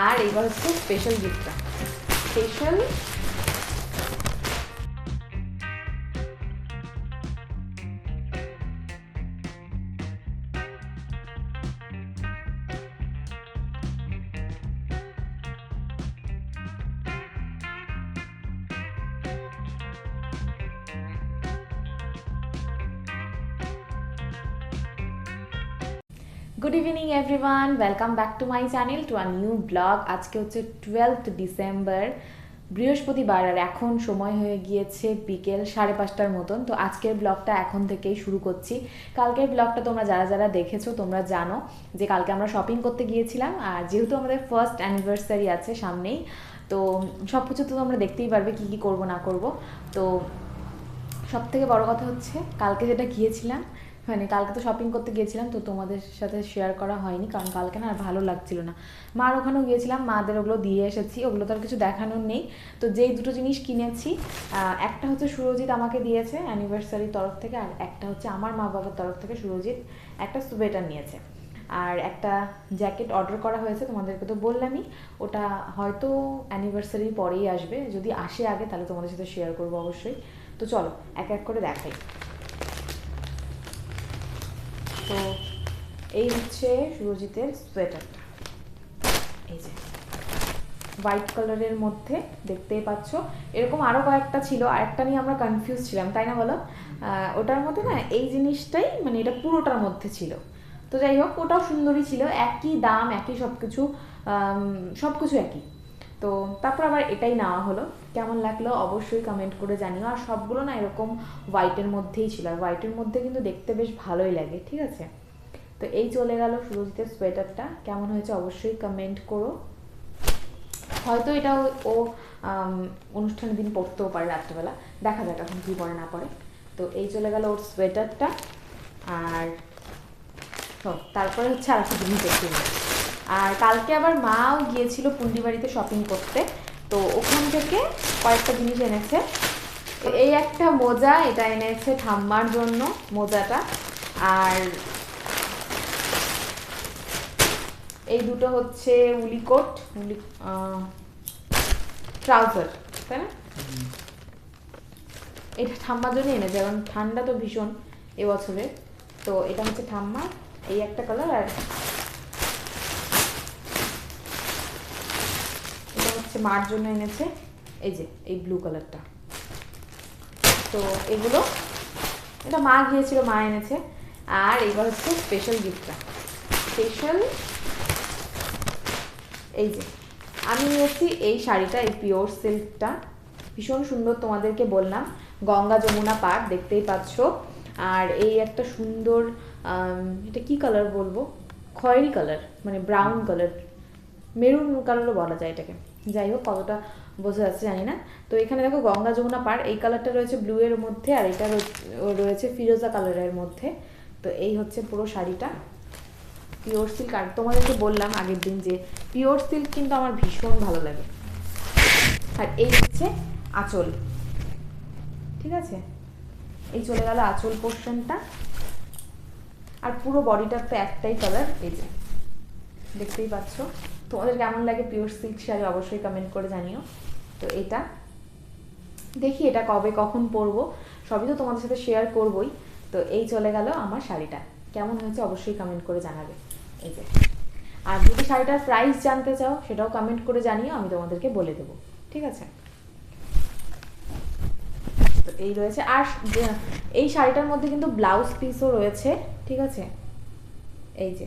আর এইবার হচ্ছে স্পেশাল গিফটটা। Special good evening everyone, welcome back to my channel to a new blog. আজকে হচ্ছে 12th ডিসেম্বর, বৃহস্পতিবার, আর এখন সময় হয়ে গিয়েছে বিকেল 5:30টার মতন। তো আজকের ব্লগটা এখন থেকেই শুরু করছি। কালকের ব্লগটা তোমরা যারা যারা দেখেছো তোমরা জানো যে কালকে আমরা শপিং করতে গিয়েছিলাম, আর যেহেতু আমাদের ফার্স্ট অ্যানিভার্সারি আছে সামনেই, তো সব কিছু তো তোমরা দেখতেই পারবে কী কী করবো না করবো। তো সব থেকে বড়ো কথা হচ্ছে কালকে যেটা গিয়েছিলাম, মানে কালকে তো শপিং করতে গিয়েছিলাম, তো তোমাদের সাথে শেয়ার করা হয়নি কারণ কালকে না আর ভালো লাগছিল না। মার ওখানেও গিয়েছিলাম, মাদের ওগুলো দিয়ে এসেছি, ওগুলো তো আর কিছু দেখানোর নেই। তো যেই দুটো জিনিস কিনেছি, একটা হচ্ছে সুরজিৎ আমাকে দিয়েছে অ্যানিভার্সারির তরফ থেকে, আর একটা হচ্ছে আমার মা বাবার তরফ থেকে সুরজিৎ একটা সোয়েটার নিয়েছে, আর একটা জ্যাকেট অর্ডার করা হয়েছে, তোমাদেরকে তো বললামই। ওটা হয়তো অ্যানিভার্সারির পরেই আসবে, যদি আসে আগে তাহলে তোমাদের সাথে শেয়ার করবো অবশ্যই। তো চলো এক এক করে দেখাই। তো এই হচ্ছে সুরজিতের সোয়েটারটা, এই যে হোয়াইট কালারের মধ্যে দেখতেই পাচ্ছ। এরকম আরও কয়েকটা ছিল, আরেকটা নিয়ে আমরা কনফিউজ ছিলাম, তাই না বলো? ওটার মধ্যে না এই জিনিসটাই, মানে এটা পুরোটার মধ্যে ছিল। তো যাই হোক, ওটাও সুন্দরই ছিল, একই দাম, একই সব কিছু, সব কিছু একই। তো তারপর আবার এটাই নেওয়া হলো। কেমন লাগলো অবশ্যই কমেন্ট করে জানিও। আর সবগুলো না এরকম হোয়াইটের মধ্যেই ছিল, আর হোয়াইটের মধ্যে কিন্তু দেখতে বেশ ভালোই লাগে, ঠিক আছে? তো এই চলে গেল সুরজিতের সোয়েটারটা, কেমন হয়েছে অবশ্যই কমেন্ট করো। হয়তো এটা ও অনুষ্ঠানের দিন পরতেও পারে রাত্রেবেলা, দেখা যাক এখন কী পরে না পরে। তো এই চলে গেল ওর সোয়েটারটা। আর তারপরে হচ্ছে আর একটা জিনিস দেখতে, আর কালকে আবার মাও গিয়েছিল পুন্ডিবাড়িতে শপিং করতে, তো ওখান থেকে কয়েকটা জিনিস এনেছে। এই একটা মোজা, এটা এনেছে ঠাম্মার জন্য মোজাটা, আর এই দুটো হচ্ছে উলিকোট, ট্রাউজার, তাই না? এটা ঠাম্মার জন্য এনেছে, কারণ ঠান্ডা তো ভীষণ এবছরে। তো এটা হচ্ছে ঠাম্মার, এই একটা কালার, আর এটা হচ্ছে মার জন্য এনেছে, এই যে এই ব্লু কালারটা। তো এগুলো, এটা মা গিয়েছিল, মা এনেছে। আর এবার হচ্ছে স্পেশাল গিফটটা। স্পেশাল, এই যে আমি নিয়েছি এই শাড়িটা, এই পিওর সিল্কটা, ভীষণ সুন্দর, তোমাদেরকে বললাম গঙ্গা যমুনা পাড়, দেখতেই পাচ্ছ। আর এই একটা সুন্দর, এটা কি কালার বলবো, খয়েরি কালার, মানে ব্রাউন কালার, মেরুন কালারও বলা যায় এটাকে, যাই হোক কতটা বোঝা যাচ্ছে জানি না। তো এখানে দেখো গঙ্গা যমুনা পাড়, এই কালারটা রয়েছে ব্লু এর মধ্যে, আর এটা রয়েছে ফিরোজা কালারের মধ্যে। তো এই হচ্ছে পুরো শাড়িটা, পিওর সিল্ক। আর তোমাদেরকে বললাম আগের দিন যে পিওর সিল্ক কিন্তু আমার ভীষণ ভালো লাগে। আর এই হচ্ছে আঁচল, ঠিক আছে? এই চলে গেল আঁচল পোর্শনটা। আর পুরো বডিটার তো একটাই কালার, এই যে দেখতেই পাচ্ছ। তোমাদের কেমন লাগে পিওর সিল্ক শাড়ি অবশ্যই কমেন্ট করে জানিও। তো এটা দেখি এটা কবে কখন পরবো, সবই তো তোমাদের সাথে শেয়ার করবই। তো এই চলে গেল আমার শাড়িটা, কেমন হয়েছে অবশ্যই কমেন্ট করে জানাবে। এই যে, আর যদি শাড়িটার প্রাইস জানতে চাও সেটাও কমেন্ট করে জানিও, আমি তোমাদেরকে বলে দেবো, ঠিক আছে? তো এই রয়েছে, আর এই শাড়িটার মধ্যে কিন্তু ব্লাউজ পিসও রয়েছে, ঠিক আছে? এই যে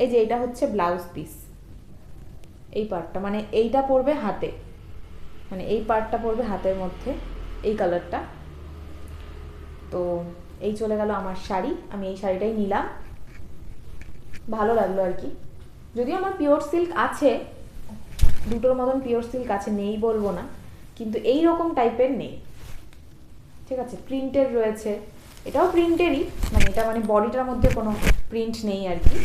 এই যে এটা হচ্ছে ব্লাউজ পিস, এই পার্টটা, মানে এইটা পড়বে হাতে, মানে এই পার্টটা পড়বে হাতের মধ্যে, এই কালারটা। তো এই চলে গেল আমার শাড়ি, আমি এই শাড়িটাই নিলাম, ভালো লাগলো আর কি। যদিও আমার পিওর সিল্ক আছে, দুটোর মতন পিওর সিল্ক আছে, নেই বলবো না, কিন্তু এই রকম টাইপের নেই, ঠিক আছে? প্রিন্টের রয়েছে, এটাও প্রিন্টেরই, মানে এটা মানে বডিটার মধ্যে কোনো প্রিন্ট নেই আর কি।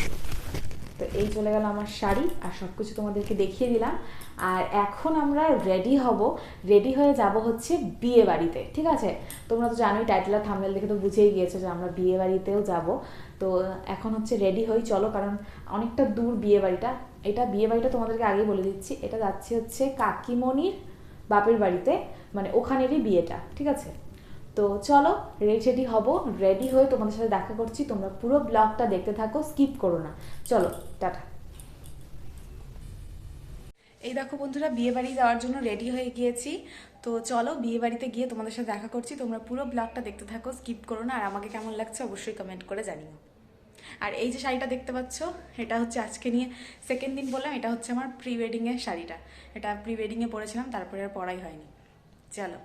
তো এই চলে গেল আমার শাড়ি, আর সব কিছু তোমাদেরকে দেখিয়ে দিলাম। আর এখন আমরা রেডি হব, রেডি হয়ে যাব হচ্ছে বিয়ে বাড়িতে, ঠিক আছে? তোমরা তো জানোই, টাইটেল আর থাম্বনেল দেখে তো বুঝেই গিয়েছো যে আমরা বিয়ে বাড়িতেও যাব। তো এখন হচ্ছে রেডি হই, চলো, কারণ অনেকটা দূর বিয়ে বাড়িটা, এটা বিয়ে বাড়িটা তোমাদেরকে আগেই বলে দিচ্ছি, এটা যাচ্ছে হচ্ছে কাকিমণির বাপের বাড়িতে, মানে ওখানেরই বিয়েটা, ঠিক আছে। তো চলো রেডি হব, রেডি হয়ে তোমাদের সাথে দেখা করছি, তোমরা পুরো ব্লগটা দেখতে থাকো, স্কিপ করো না। চলো টাটা। এই দেখো বন্ধুরা, বিয়ে বাড়ি যাওয়ার জন্য রেডি হয়ে গিয়েছি। তো চলো বিয়ে বাড়িতে গিয়ে তোমাদের সাথে দেখা করছি, তোমরা পুরো ব্লগটা দেখতে থাকো, স্কিপ করো না। আর আমাকে কেমন লাগছে অবশ্যই কমেন্ট করে জানিও। আর এই যে শাড়িটা দেখতে পাচ্ছ, এটা হচ্ছে আজকে নিয়ে সেকেন্ড দিন বললাম, এটা হচ্ছে আমার প্রি ওয়েডিংয়ের শাড়িটা। এটা প্রি ওয়েডিংয়ে পরেছিলাম, তারপরে আর পরাই হয়নি। চলো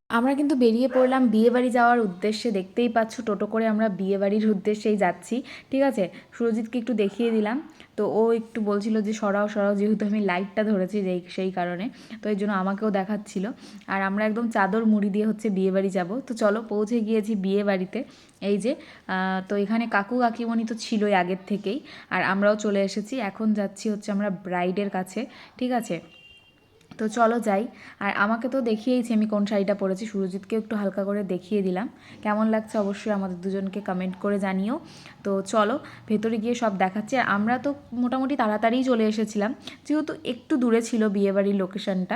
আমরা কিন্তু বেরিয়ে পড়লাম বিয়ে বাড়ি যাওয়ার উদ্দেশ্যে। দেখতেই পাচ্ছ টোটো করে আমরা বিয়ে বাড়ির উদ্দেশ্যেই যাচ্ছি, ঠিক আছে। সুরজিৎকে একটু দেখিয়ে দিলাম, তো ও একটু বলছিল যে সরাও সরাও, যেহেতু আমি লাইটটা ধরেছি সেই কারণে, তো এই জন্য আমাকেও দেখাচ্ছিল। আর আমরা একদম চাদর মুড়ি দিয়ে হচ্ছে বিয়ে বাড়ি যাবো। তো চলো পৌঁছে গিয়েছি বিয়ে বাড়িতে। এই যে তো এখানে কাকু কাকিমণি তো ছিলই আগের থেকেই, আর আমরাও চলে এসেছি। এখন যাচ্ছি হচ্ছে আমরা ব্রাইডের কাছে, ঠিক আছে। তো চলো যাই। আর আমাকে তো দেখিয়েইছি আমি কোন শাড়িটা পরেছি, সুরজিৎকে একটু হালকা করে দেখিয়ে দিলাম। কেমন লাগছে অবশ্যই আমাদের দুজনকে কমেন্ট করে জানিও। তো চলো ভেতরে গিয়ে সব দেখাচ্ছি। আর আমরা তো মোটামুটি তাড়াতাড়িই চলে এসেছিলাম, যেহেতু একটু দূরে ছিল বিয়েবাড়ির লোকেশনটা,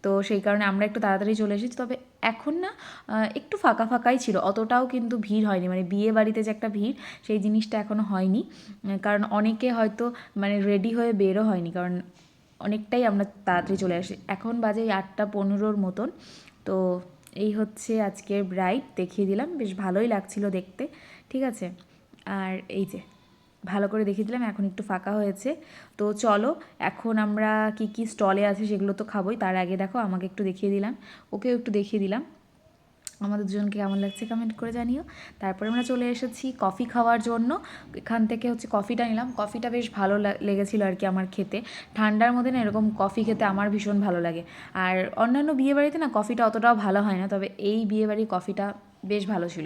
তো সেই কারণে আমরা একটু তাড়াতাড়ি চলে এসেছি। তবে এখন না একটু ফাঁকা ফাঁকাই ছিল, অতটাও কিন্তু ভিড় হয়নি, মানে বিয়ে বাড়িতে যে একটা ভিড় সেই জিনিসটা এখনও হয়নি। কারণ অনেকে হয়তো মানে রেডি হয়ে বেরও হয়নি, কারণ অনেকটাই আমরা তাড়াতাড়ি চলে আসি। এখন বাজে 8:15 মতন। তো এই হচ্ছে আজকের ব্রাইড, দেখিয়ে দিলাম, বেশ ভালোই লাগছিল দেখতে, ঠিক আছে। আর এই যে ভালো করে দেখিয়ে দিলাম, এখন একটু ফাঁকা হয়েছে। তো চলো এখন আমরা কি কি স্টলে আছে সেগুলো তো খাবোই, তার আগে দেখো আমাকে একটু দেখিয়ে দিলাম, ওকেও একটু দেখিয়ে দিলাম। আমাদের দুজনকে কেমন লাগছে কমেন্ট করে জানিও। তারপরে আমরা চলে এসেছি কফি খাওয়ার জন্য। এখান থেকে হচ্ছে কফিটা নিলাম, কফিটা বেশ ভালো লেগেছিলো আর কি আমার খেতে। ঠান্ডার মধ্যে না এরকম কফি খেতে আমার ভীষণ ভালো লাগে। আর অন্যান্য বিয়েবাড়িতে না কফিটা অতটাও ভালো হয় না, তবে এই বিয়েবাড়ির কফিটা বেশ ভালো ছিল।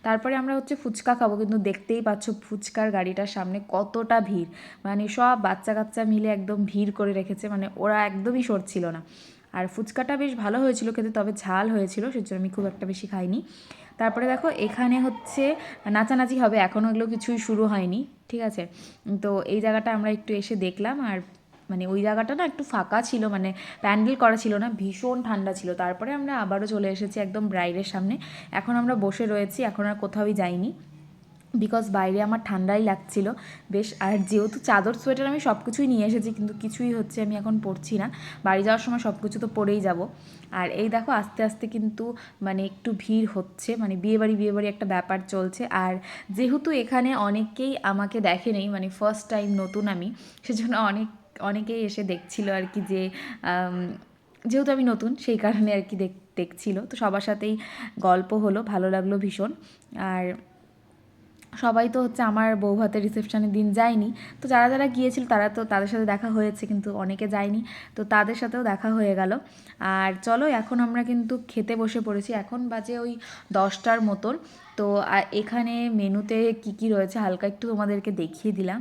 তারপরে আমরা হচ্ছে ফুচকা খাবো, কিন্তু দেখতেই পাচ্ছ ফুচকার গাড়িটার সামনে কতটা ভিড়, মানে সব বাচ্চা কাচ্চা মিলে একদম ভিড় করে রেখেছে, মানে ওরা একদমই সরছিল না। আর ফুচকাটা বেশ ভালো হয়েছিল খেতে, তবে ঝাল হয়েছিল, সেজন্য আমি খুব একটা বেশি খাইনি। তারপরে দেখো এখানে হচ্ছে নাচানাচি হবে, এখনও এগুলো কিছুই শুরু হয়নি, ঠিক আছে। তো এই জায়গাটা আমরা একটু এসে দেখলাম, আর মানে ওই জায়গাটা না একটু ফাঁকা ছিল, মানে প্যান্ডেল করা ছিল না, ভীষণ ঠান্ডা ছিল। তারপরে আমরা আবারও চলে এসেছি একদম ব্রাইডের সামনে। এখন আমরা বসে রয়েছি, এখন আর কোথাওই যাইনি, বিকজ বাইরে আমার ঠান্ডাই লাগছিল বেশ। আর যেহেতু চাদর সোয়েটার আমি সব কিছুই নিয়ে এসেছি, কিন্তু কিছুই হচ্ছে আমি এখন পরছি না, বাড়ি যাওয়ার সময় সব কিছু তো পরেই যাব। আর এই দেখো আস্তে আস্তে কিন্তু মানে একটু ভিড় হচ্ছে, মানে বিয়েবাড়ি একটা ব্যাপার চলছে। আর যেহেতু এখানে অনেকেই আমাকে দেখেনি, মানে ফার্স্ট টাইম নতুন আমি, সেজন্য অনেকেই এসে দেখছিল আর কি, যে যেহেতু আমি নতুন সেই কারণে আর কি দেখছিল। তো সবার সাথেই গল্প হলো, ভালো লাগলো ভীষণ। আর সবাই তো হচ্ছে আমার বউ ভাতের রিসেপশনের দিন যায়নি, তো যারা যারা গিয়েছিল তারা তো তাদের সাথে দেখা হয়েছে, কিন্তু অনেকে যায়নি, তো তাদের সাথেও দেখা হয়ে গেল। আর চলো এখন আমরা কিন্তু খেতে বসে পড়েছি, এখন বাজে ওই 10টার মতন। তো এখানে মেনুতে কি কি রয়েছে হালকা একটু তোমাদেরকে দেখিয়ে দিলাম।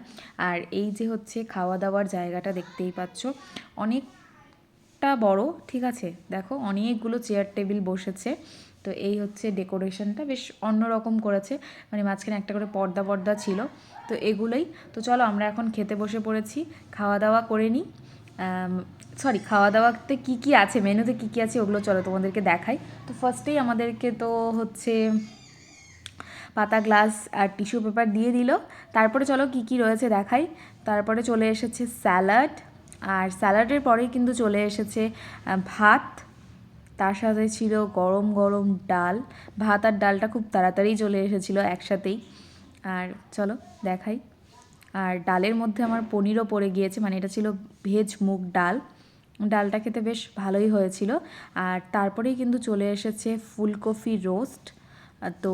আর এই যে হচ্ছে খাওয়া দাওয়ার জায়গাটা দেখতেই পাচ্ছ, অনেকটা বড়, ঠিক আছে। দেখো অনেকগুলো চেয়ার টেবিল বসেছে। তো এই হচ্ছে ডেকোরেশনটা বেশ অন্যরকম করেছে, মানে মাঝখানে একটা করে পর্দা ছিল, তো এগুলোই। তো চলো আমরা এখন খেতে বসে পড়েছি, খাওয়া দাওয়া করে নিই। খাওয়া দাওয়াতে কী কী আছে, মেনুতে কী কী আছে ওগুলো চলো তোমাদেরকে দেখাই। তো ফার্স্টেই আমাদেরকে তো হচ্ছে পাতা, গ্লাস আর টিস্যু পেপার দিয়ে দিল। তারপরে চলো কী কী রয়েছে দেখাই। তারপরে চলে এসেছে স্যালাড, আর স্যালাডের পরেই কিন্তু চলে এসেছে ভাত, তার সাথে ছিল গরম গরম ডাল। ভাত আর ডালটা খুব তাড়াতাড়ি চলে এসেছিলো একসাথেই। আর চলো দেখাই। আর ডালের মধ্যে আমার পনিরও পড়ে গিয়েছে, মানে এটা ছিল ভেজ মুগ ডাল, ডালটা খেতে বেশ ভালোই হয়েছিল। আর তারপরেই কিন্তু চলে এসেছে ফুলকপি রোস্ট। তো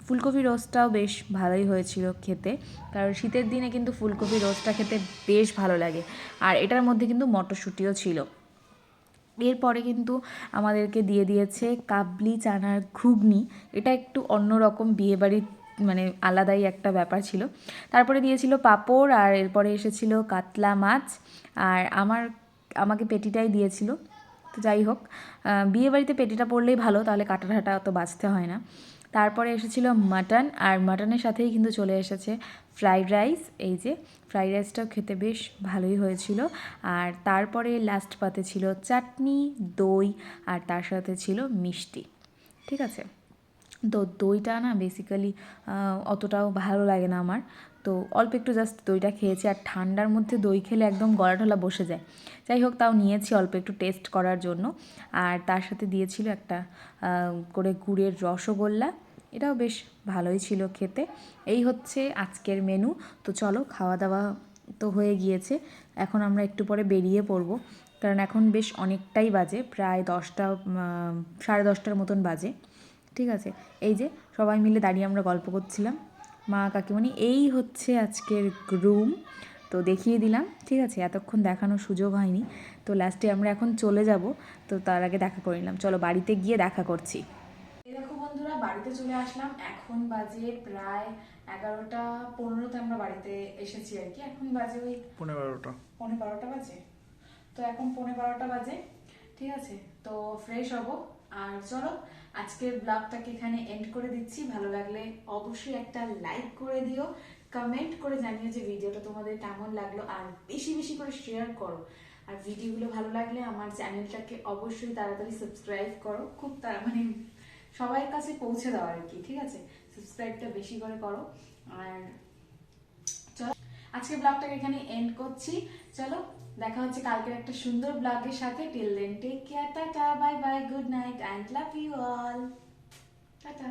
ফুলকপি রোস্টটাও বেশ ভালোই হয়েছিল খেতে, কারণ শীতের দিনে কিন্তু ফুলকপি রোস্টটা খেতে বেশ ভালো লাগে। আর এটার মধ্যে কিন্তু মটরশুঁটিও ছিল। এরপরে কিন্তু আমাদেরকে দিয়ে দিয়েছে কাবলি চানার ঘুগনি, এটা একটু অন্যরকম বিয়েবাড়ির মানে আলাদাই একটা ব্যাপার ছিল। তারপরে দিয়েছিল পাঁপড়, আর এরপরে এসেছিল কাতলা মাছ, আর আমাকে পেটিটাই দিয়েছিল। তো যাই হোক, বিয়েবাড়িতে পেটিটা পড়লেই ভালো, তাহলে কাটা ঠাটা অত বাঁচতে হয় না। তারপরে এসেছিল মাটন, আর মাটনের সাথেই কিন্তু চলে এসেছে ফ্রাইড রাইস। এই যে ফ্রাইড রাইসটাও খেতে বেশ ভালোই হয়েছিল। আর তারপরে লাস্ট পাতে ছিল চাটনি, দই, আর তার সাথে ছিল মিষ্টি। ঠিক আছে, তো দইটা না বেসিক্যালি অতটাও ভালো লাগে না আমার, তো অল্প একটু জাস্ট দইটা খেয়েছি। আর ঠান্ডার মধ্যে দই খেলে একদম গলা টলা বসে যায়। যাই হোক, তাও নিয়েছি অল্প একটু টেস্ট করার জন্য। আর তার সাথে দিয়েছিল একটা করে গুড়ের রসগোল্লা, এটাও বেশ ভালোই ছিল খেতে। এই হচ্ছে আজকের মেনু। তো চলো, খাওয়া দাওয়া তো হয়ে গিয়েছে, এখন আমরা একটু পরে বেরিয়ে পড়ব, কারণ এখন বেশ অনেকটাই বাজে, প্রায় 10টা, 10:30টার মতন বাজে। ঠিক আছে, এই যে সবাই মিলে দাঁড়িয়ে আমরা গল্প করছিলাম, মা কাকিমণি। এই হচ্ছে আজকের গ্রুম, তো দেখিয়ে দিলাম। ঠিক আছে, এতক্ষণ দেখানোর সুযোগ হয়নি, তো লাস্টে আমরা এখন চলে যাব, তো তার আগে দেখা করে নিলাম। চলো বাড়িতে গিয়ে দেখা করছি। এই দেখো বন্ধুরা, বাড়িতে চলে আসলাম, এখন বাজে প্রায় 11:15-তে আমরা বাড়িতে এসেছি আর কি। এখন বাজে ওই 11:15 বাজে, তো এখন 11:15 বাজে। ঠিক আছে, তো ফ্রেশ হব, আর চলো আজকের ব্লগটাকে এখানে এন্ড করে দিচ্ছি। ভালো লাগলে অবশ্যই একটা লাইক করে দিও, কমেন্ট করে জানিও যে ভিডিওটা তোমাদের কেমন লাগলো, আর বেশি বেশি করে শেয়ার করো। আর ভিডিওগুলো ভালো লাগলে আমার চ্যানেলটাকে অবশ্যই তাড়াতাড়ি সাবস্ক্রাইব করো, খুব মানে সবার কাছে পৌঁছে দাও আর কি। ঠিক আছে, সাবস্ক্রাইবটা বেশি করে করো। আর চলো আজকে ব্লগটাকে এখানে এন্ড করছি। চলো দেখা হচ্ছে কালকের একটা সুন্দর ব্লগের সাথে। Till then take care, tata, bye bye, good night and love you all, tata.